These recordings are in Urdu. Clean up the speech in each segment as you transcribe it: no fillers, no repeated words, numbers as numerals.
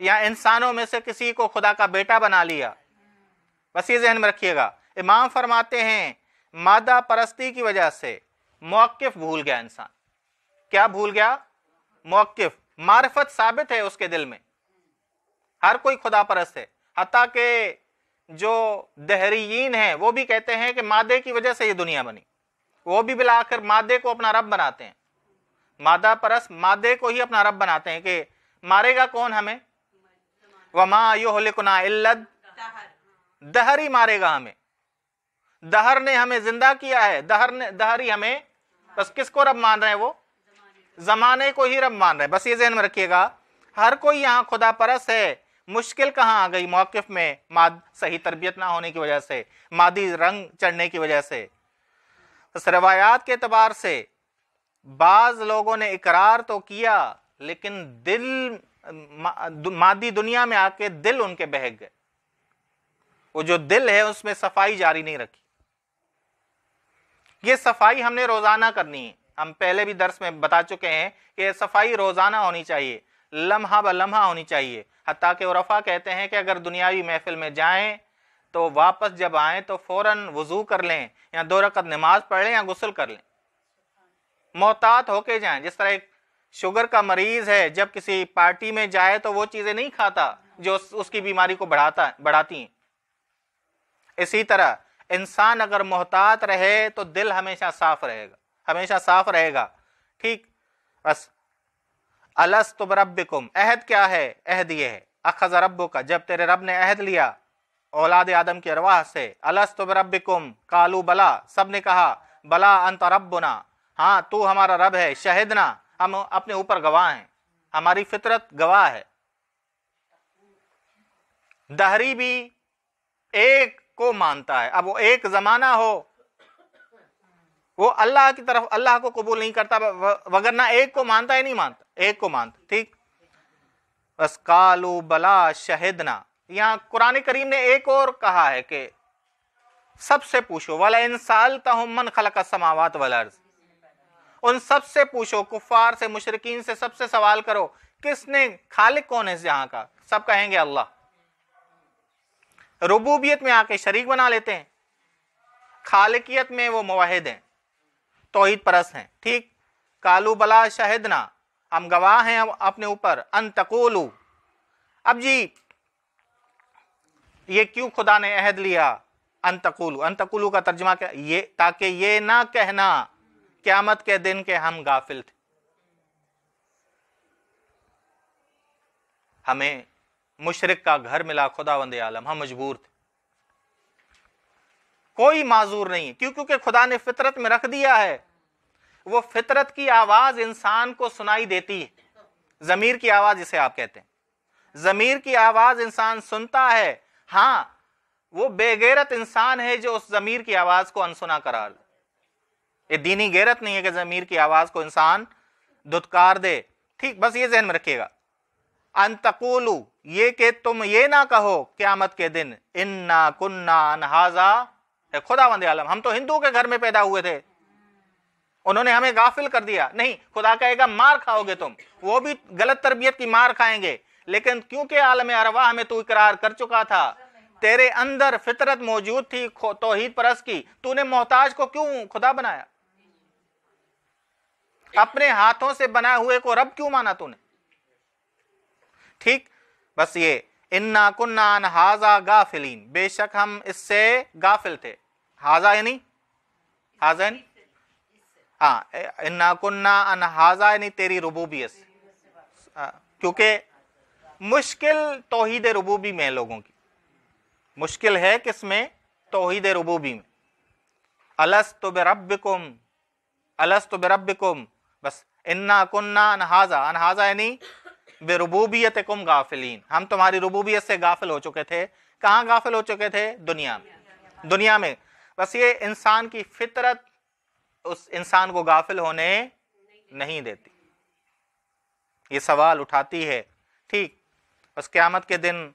یا انسانوں میں سے کسی کو خدا کا بیٹا بنا لیا. بس یہ ذہن میں رکھیے گا. امام فرماتے ہیں مادہ پرستی کی وجہ سے موقف بھول گیا انسان. کیا بھول گیا؟ موقف. معرفت ثابت ہے اس کے دل میں، ہر کوئی خدا پرست ہے. حتیٰ کہ جو دہریین ہیں وہ بھی کہتے ہیں کہ مادے کی وجہ سے یہ دنیا بنی. وہ بھی بالآخر مادے کو اپنا رب بناتے ہیں. مادہ پرست مادے کو ہی اپنا رب بناتے ہیں کہ مارے گا کون ہمیں؟ وَمَا يُهْلِكُنَا إِلَّا دہر ہی مارے گا ہمیں. دہر نے ہمیں زندہ کیا ہے. دہر ہی ہمیں. بس کس کو رب مان رہے ہیں؟ وہ زمانے کو ہی رب مان رہے ہیں. بس یہ ذہن میں رکھیے گا ہر کوئی یہاں خدا پرست ہے. مشکل کہاں آ گئی؟ موقف میں صحیح تربیت نہ ہونے کی وجہ سے، مادی رنگ چڑھنے کی وجہ سے. بس روایات کے اعتبار سے بعض لوگوں نے اقرار تو کیا لیکن دل مادی دنیا میں آ کے دل ان کے بہک گئے. وہ جو دل ہے اس میں صفائی جاری نہیں رکھی. یہ صفائی ہم نے روزانہ کرنی ہے. ہم پہلے بھی درس میں بتا چکے ہیں کہ یہ صفائی روزانہ ہونی چاہیے، لمحہ بلمحہ ہونی چاہیے. حتیٰ کہ عرفا کہتے ہیں کہ اگر دنیاوی محفل میں جائیں تو واپس جب آئیں تو فوراً وضو کر لیں یا 2 رکعت نماز پڑھ لیں یا غسل کر لیں. محتاط ہو کے جائیں. جس طرح ایک شوگر کا مریض ہے جب کسی پارٹی میں جائے تو وہ چیزیں نہیں کھاتا جو اس کی بیماری کو بڑھاتی ہیں. اسی طرح انسان اگر محتاط رہے تو دل ہمیشہ صاف رہے گا، ہمیشہ صاف رہے گا. ٹھیک. بس الست بربکم، عہد کیا ہے؟ عہد یہ ہے اخذ ربک، جب تیرے رب نے عہد لیا اولاد آدم کی ارواح سے. الست بربکم قالوا بلا، سب نے کہا بلا انت ربنا، ہاں تو ہمارا رب ہے. شہدنا، ہم اپنے اوپر گواہ ہیں، ہماری فطرت گواہ ہے. دہری بھی ایک کو مانتا ہے. اب وہ ایک زمانہ ہو وہ اللہ کی طرف اللہ کو قبول نہیں کرتا، وگرنہ ایک کو مانتا ہی نہیں مانتا، ایک کو مانتا. ٹھیک. بس قالوا بلا شہدنا. یہاں قرآن کریم نے ایک اور کہا ہے کہ سب سے پوچھو وَلَئِن سَأَلْتَهُم مَّنْ خَلَقَ السَّمَاوَاتِ وَالْأَرْضَ، ان سب سے پوچھو، کفار سے، مشرکین سے، سب سے سوال کرو کس نے، خالق کون ہے اس جہاں کا؟ سب کہیں گے اللہ. ربوبیت میں آ کے شریک بنا لیتے ہیں، خالقیت میں وہ موحد ہیں، توحید پرست ہیں. ٹھیک. قالوا بلا شہدنا، ہم گواہ ہیں اپنے اوپر. ان تقولوا، اب جی یہ کیوں خدا نے عہد لیا؟ ان تقولوا، ان تقولوا کا ترجمہ کیا؟ یہ تاکہ یہ نہ کہنا قیامت کے دن کے ہم غافل تھے. ہمیں مشرک کا گھر ملا خداوند عالم، ہم مجبور تھے. کوئی معذور نہیں، کیونکہ خدا نے فطرت میں رکھ دیا ہے. وہ فطرت کی آواز انسان کو سنائی دیتی ہے. ضمیر کی آواز جسے آپ کہتے ہیں، ضمیر کی آواز انسان سنتا ہے. ہاں وہ بے غیرت انسان ہے جو اس ضمیر کی آواز کو انسنا قرار دے. یہ دینی غیرت نہیں ہے کہ ضمیر کی آواز کو انسان دھتکار دے. ٹھیک. بس یہ ذہن میں رکھیے گا. ان تقولوا، یہ کہ تم یہ نہ کہو قیامت کے دن انا کننا عن ھذا، خداوند عالم ہم تو ہندو کے گھر میں پیدا ہوئے تھے، انہوں نے ہمیں غافل کر دیا. نہیں، خدا کہے گا مار کھاؤ گے تم. وہ بھی غلط تربیت کی مار کھائیں گے، لیکن کیونکہ عالم ارواح میں تو اقرار کر چکا تھا، تیرے اندر فطرت موجود تھی توحید پرست کی، تو نے محتاج کو کیوں خدا بنایا؟ اپنے ہاتھوں سے بنائے ہوئے کو رب کیوں مانا تو نے؟ ٹھیک. بس یہ انا کننا عن ھذا غافلین، بے شک ہم اس سے غافل تھے. ھذا یعنی ہاں، انا کننا عن ھذا یعنی تیری ربوبیت سے. کیونکہ مشکل توحید ربوبی میں لوگوں کی مشکل ہے، کس میں؟ توحید ربوبی میں. الست بربکم، الست بربکم. بس انا کننا عن ھذا، عن ھذا یعنی بربوبیتکم غافلین، ہم تمہاری ربوبیت سے غافل ہو چکے تھے. کہاں غافل ہو چکے تھے؟ دنیا میں. بس یہ انسان کی فطرت اس انسان کو غافل ہونے نہیں دیتی، یہ سوال اٹھاتی ہے. ٹھیک. بس قیامت کے دن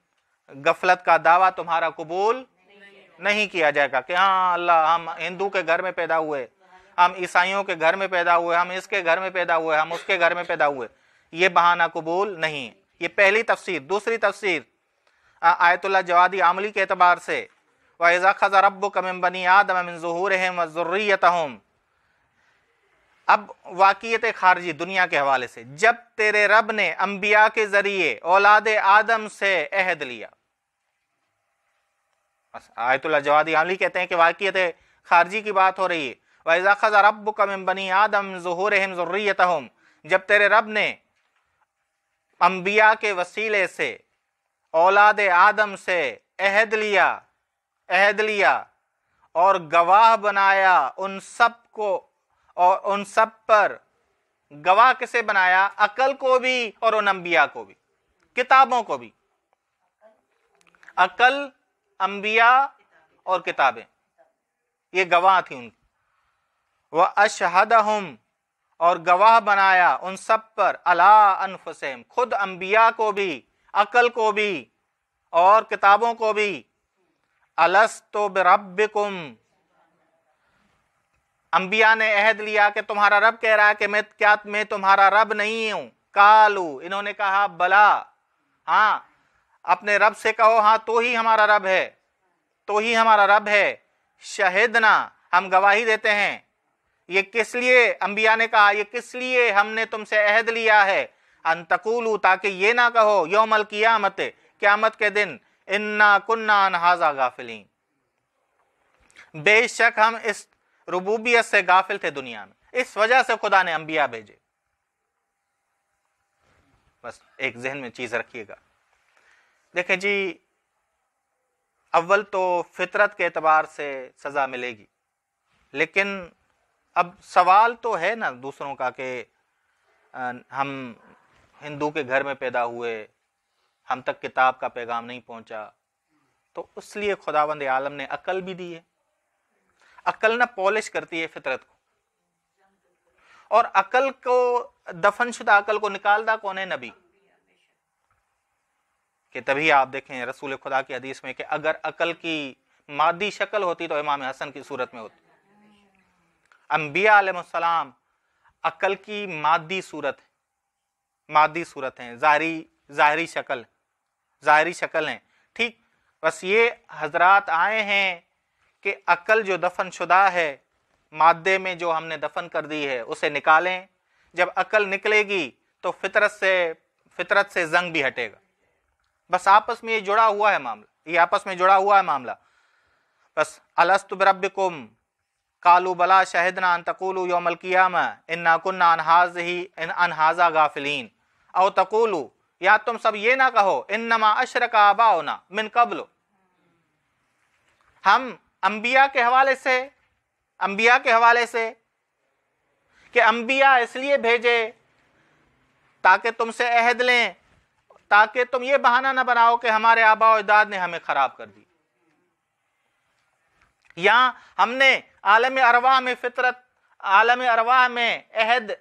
غفلت کا دعویٰ تمہارا قبول نہیں کیا جائے گا کہ ہاں اللہ ہم ہندو کے گھر میں پیدا ہوئے، ہم عیسائیوں کے گھر میں پیدا ہوئے، ہم اس کے گھر میں پیدا ہوئے، ہم اس کے گھر میں پیدا ہوئے. یہ بہانہ قبول نہیں. یہ پہلی تفسیر. دوسری تفسیر آیت اللہ جوادی عاملی کے اعتبار سے وَإِذَا أَخَذَ رَبُّكَ مِن بَنِي آدَمَ مِن ظُهُورِهِمْ وَذُرِّيَّتَهُمْ. اب واقعیت خارجی دنیا کے حوالے سے، جب تیرے رب نے انبیاء کے ذریعے اولاد آدم سے عہد لیا. آیت اللہ جوادی عاملی کہتے ہیں کہ واقعیت خارجی کی بات ہو رہی ہے. وَإِذَا أَخَذَ رَبُّكَ مِن بَنِي آدَمَ مِن ظُهُورِهِمْ ذُرِّيَّتَهُمْ. جب تیرے رب نے انبیاء کے وسیلے سے اولاد آدم سے عہد لیا اور گواہ بنایا ان سب کو، اور ان سب پر گواہ کسے بنایا؟ عقل کو بھی اور ان انبیاء کو بھی، کتابوں کو بھی. عقل، انبیاء اور کتابیں یہ گواہ تھی ان کی. وَأَشْهَدَهُمْ، اور گواہ بنایا ان سب پر، عَلَىٰ أَنفُسِهِمْ، خود انبیاء کو بھی، عقل کو بھی اور کتابوں کو بھی. أَلَسْتُ بِرَبِّكُمْ، انبیاء نے عہد لیا کہ تمہارا رب کہہ رہا ہے کہ کیا میں تمہارا رب نہیں ہوں؟ قالو، انہوں نے کہا بلا، ہاں. اپنے رب سے کہو ہاں تو ہی ہمارا رب ہے، تو ہی ہمارا رب ہے. شہدنا، ہم گواہی دیتے ہیں. یہ کس لیے انبیاء نے کہا؟ یہ کس لیے ہم نے تم سے عہد لیا ہے؟ ان تقولوا، تاکہ یہ نہ کہو، یوم القیامت، قیامت کے دن، انا کنا عن ھذا غافلین، بے شک ہم اس ربوبیت سے غافل تھے دنیا میں. اس وجہ سے خدا نے انبیاء بھیجے. بس ایک ذہن میں چیز رکھیے گا. دیکھیں جی، اول تو فطرت کے اعتبار سے سزا ملے گی، لیکن اب سوال تو ہے نا دوسروں کا کہ ہم ہندو کے گھر میں پیدا ہوئے، ہم تک کتاب کا پیغام نہیں پہنچا، تو اس لیے خداوند عالم نے عقل بھی دی ہے. عقل نہ پالش کرتی ہے فطرت کو، اور عقل کو، دفن شدہ عقل کو نکالتا کون ہے؟ نبی. کہ تبھی آپ دیکھیں رسول خدا کی حدیث میں کہ اگر عقل کی مادی شکل ہوتی تو امام حسن کی صورت میں ہوتی. انبیاء علیہ السلام عقل کی مادی صورت ہیں، ظاہری شکل ہیں. ٹھیک، بس یہ حضرات آئے ہیں کہ عقل جو دفن شدہ ہے، مادے میں جو ہم نے دفن کر دی ہے، اسے نکالیں. جب عقل نکلے گی تو فطرت سے زنگ بھی ہٹے گا. بس آپس میں یہ جڑا ہوا ہے معاملہ. بس الست بربکم قالوا بلا شہدنا ان تقولوا یوم القیامہ انا کنا عن ھذا غافلین، او تقولوا، یا تم سب یہ نہ کہو، انما اشرک آباؤنا من قبل. ہم انبیاء کے حوالے سے کہ انبیاء اس لیے بھیجے تاکہ تم سے عہد لیں، تاکہ تم یہ بہانہ نہ بناؤ کہ ہمارے آباء و اجداد نے ہمیں خراب کر دی. یا ہم نے عالم ارواح میں عہد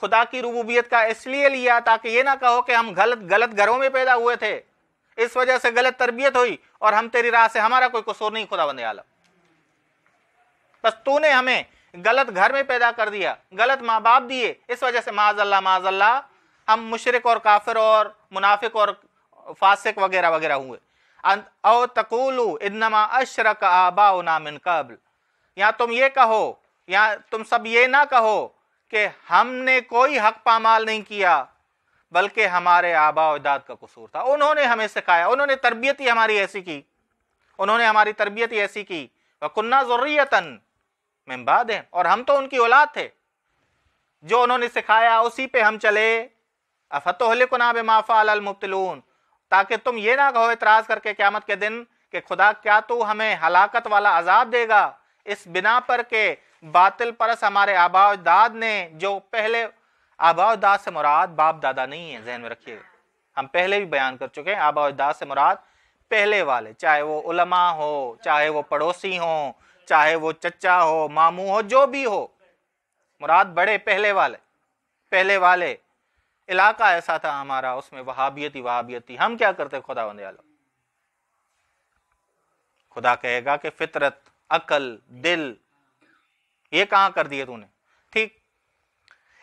خدا کی ربوبیت کا اس لیے لیا تاکہ یہ نہ کہو کہ ہم غلط گھروں میں پیدا ہوئے تھے، اس وجہ سے غلط تربیت ہوئی اور ہم تیری راہ سے، ہمارا کوئی قصور نہیں خداوند عالم، بس تو نے ہمیں غلط گھر میں پیدا کر دیا، غلط ماں باپ دیے، اس وجہ سے معاذ اللہ ہم مشرک اور کافر اور منافق اور فاسق وغیرہ وغیرہ ہوئے. او تقولوا انما اشرک آباؤنا من قبل، یا تم یہ کہو، یا تم سب یہ نہ کہو کہ ہم نے کوئی حق پامال نہیں کیا بلکہ ہمارے آباء و اجداد کا قصور تھا. انہوں نے ہمیں سکھایا، انہوں نے تربیت ہی ہماری ایسی کی، وَكُنَّا ذُرِّيَّةً مِن بَعْدِهِمْ، اور ہم تو ان کی اولاد تھے، جو انہوں نے سکھایا اسی پہ ہم چلے. أَفَتُهْلِكُنَا بِمَا فَعَلَ الْمُبْطِلُونَ، تاکہ تم یہ نہ کہو اعتراض کر کے قیامت کے دن کہ خدا کیا تو ہمیں ہلاکت والا عذاب دے گا اس بنا پر کہ باطل پرست ہمارے آباء و اجداد نے، جو پہلے آباء و اجداد سے مراد باپ دادا نہیں ہے، ذہن میں رکھیے گا. ہم پہلے بھی بیان کر چکے ہیں، آباء و اجداد سے مراد پہلے والے، چاہے وہ علماء ہو، چاہے وہ پڑوسی ہوں، چاہے وہ چچا ہو، ماموں ہو، جو بھی ہو، مراد بڑے پہلے والے. علاقہ ایسا تھا ہمارا، اس میں وہابیت تھی. ہم کیا کرتے؟ خداوند عالم خدا کہے گا کہ فطرت، عقل، دل، یہ کہاں کر دیے تو نے؟ ٹھیک،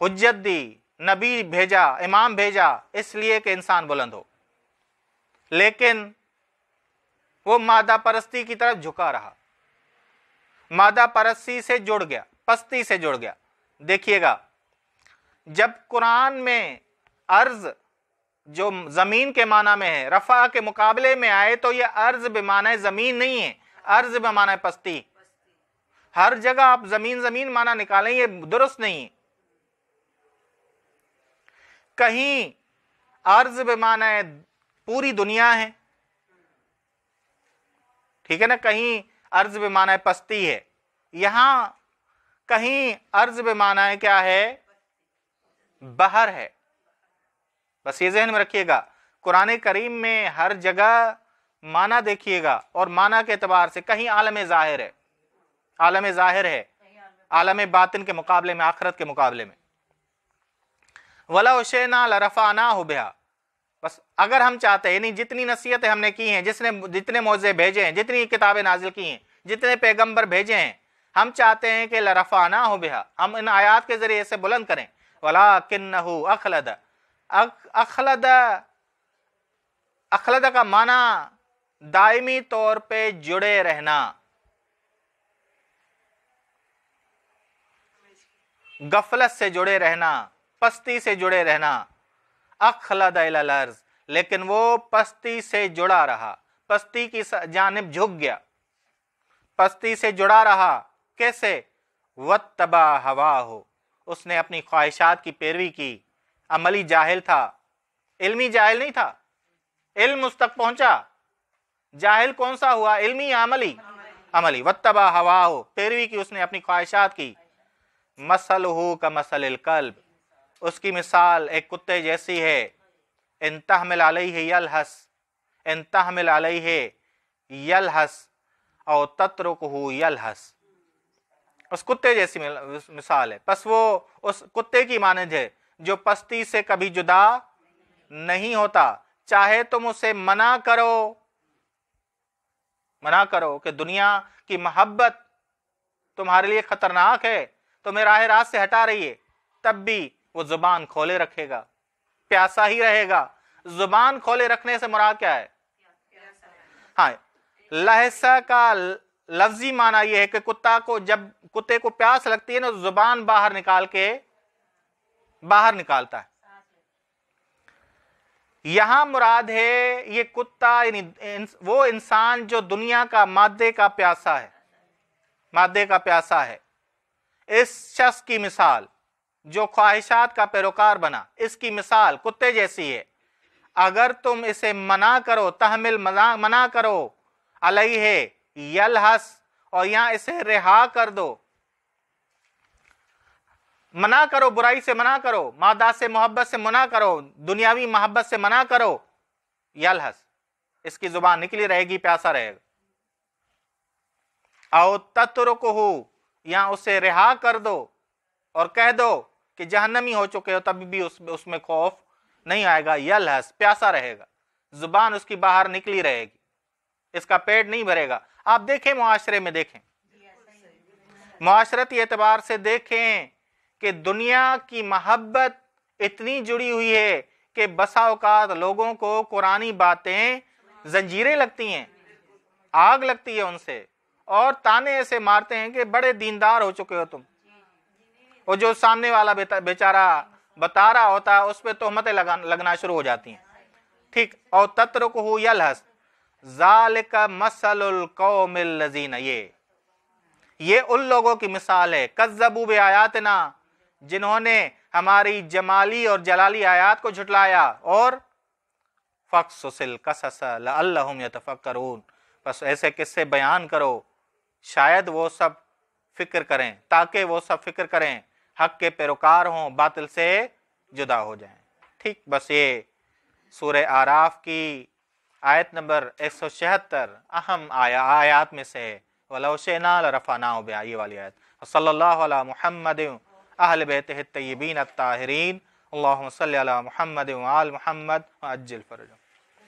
حجت دی، نبی بھیجا، امام بھیجا اس لیے کہ انسان بلند ہو، لیکن وہ مادہ پرستی کی طرف جھکا رہا، مادہ پرستی سے جڑ گیا، پستی سے جڑ گیا۔ دیکھیے گا جب قرآن میں ارض جو زمین کے معنی میں ہے رفع کے مقابلے میں آئے تو یہ ارض بمعنی زمین نہیں ہے، ارض بمعنی پستی۔ ہر جگہ آپ زمین زمین معنی نکالیں یہ درست نہیں ہے۔ کہیں ارض بمعنی پوری دنیا ہے، ٹھیک ہے نا، کہیں ارض بمعنی پستی ہے، یہاں کہیں ارض بمعنی کیا ہے، بحر ہے۔ بس یہ ذہن میں رکھیے گا، قرآن کریم میں ہر جگہ معنی دیکھیے گا، اور معنی کے اعتبار سے کہیں عالم ظاہر ہے، عالم ظاہر ہے عالم باطن کے مقابلے میں، آخرت کے مقابلے میں۔ وَلَوْ شِئْنَا لَرَفَعْنَاهُ بِهَا، بس اگر ہم چاہتے ہیں، یعنی جتنی نصیحتیں ہم نے کی ہیں، جتنے معجزے بھیجے ہیں، جتنی کتابیں نازل کی ہیں، جتنے پیغمبر بھیجے ہیں، ہم چاہتے ہیں کہ لَرَفَعْنَاهُ بِهَا، ہم ان آیات کے ذریعے سے بلند کریں۔ وَلَكِنَّهُ أَخْلَدَ، اخلد کا معنی دائمی طور پہ جڑے رہنا، غفلت سے جڑے رہنا، پستی سے جڑے رہنا۔ اخلد الی الارض، لیکن وہ پستی سے جڑا رہا، پستی کی جانب جھک گیا، پستی سے جڑا رہا۔ کیسے؟ واتبع ہواہ، اس نے اپنی خواہشات کی پیروی کی۔ عملی جاہل تھا، علمی جاہل نہیں تھا، علم اس تک پہنچا۔ جاہل کون سا ہوا، علمی یا عملی؟ عملی۔ واتبع ہواہ، پیروی کی اس نے اپنی خواہشات کی۔ مثلہ کمثل الکلب، اس کی مثال ایک کتے جیسی ہے۔ ان تحمل علیہ یلہس، ان تحمل علیہ یلہس او تترکہ یلہس، اس کتے جیسی مثال ہے۔ پس وہ اس کتے کی مانند ہے جو پستی سے کبھی جدا نہیں ہوتا۔ چاہے تم اسے منع کرو کہ دنیا کی محبت تمہارے لیے خطرناک ہے، تمہیں راہ راست سے ہٹا رہی ہے، تب بھی وہ زبان کھولے رکھے گا، پیاسا ہی رہے گا۔ زبان کھولے رکھنے سے مراد کیا ہے؟ ہاں، لہسا کا لفظی معنی یہ ہے کہ جب کتے کو پیاس لگتی ہے نا، زبان باہر نکالتا ہے۔ یہاں مراد ہے یہ کتا، یعنی وہ انسان جو دنیا کا مادے کا پیاسا ہے، اس شخص کی مثال جو خواہشات کا پیروکار بنا، اس کی مثال کتے جیسی ہے۔ اگر تم اسے منع کرو، منع کرو، علیہ یلہس، اور یہاں اسے رہا کر دو، منع کرو، برائی سے منع کرو، مادہ سے محبت سے منع کرو، دنیاوی محبت سے منع کرو، یلہس، اس کی زبان نکلی رہے گی، پیاسا رہے گا۔ او تترکہ، یہاں اسے رہا کر دو اور کہہ دو کہ جہنمی ہو چکے ہو، تب بھی اس میں خوف نہیں آئے گا، یلہس، پیاسا رہے گا، زبان اس کی باہر نکلی رہے گی، اس کا پیٹ نہیں بھرے گا۔ آپ دیکھیں معاشرے میں، دیکھیں معاشرتی اعتبار سے دیکھیں کہ دنیا کی محبت اتنی جڑی ہوئی ہے کہ بسا اوقات لوگوں کو قرآنی باتیں زنجیریں لگتی ہیں، آگ لگتی ہے ان سے، اور تانے ایسے مارتے ہیں کہ بڑے دیندار ہو چکے ہو تم، اور جو سامنے والا بیچارہ بتا رہا ہوتا ہے اس پہ تہمتیں لگنا شروع ہو جاتی ہیں۔ ٹھیک، اور تترکہ یلہس، ذالک مثل القوم الذین، یہ ان لوگوں کی مثال ہے، کذبوا بآیاتنا، جنہوں نے ہماری جمالی اور جلالی آیات کو جھٹلایا، اور فقصص القصص لعلہم یتفکرون، بس ایسے قصے بیان کرو شاید وہ سب فکر کریں، تاکہ وہ سب فکر کریں، حق کے پیروکار ہوں، باطل سے جدا ہو جائیں۔ ٹھیک، بس یہ سورہ اعراف کی آیت نمبر 176 اہم آیات میں سے ہے۔ وَلَوْ شِئْنَا لَرَفَعْنَاهُ بِهَا، یہ والی آیت۔ صلی اللہ علی محمد اہل بیتہ الطیبین الطاہرین، اللہم صلی علی محمد وآل محمد وعجل فرجہ۔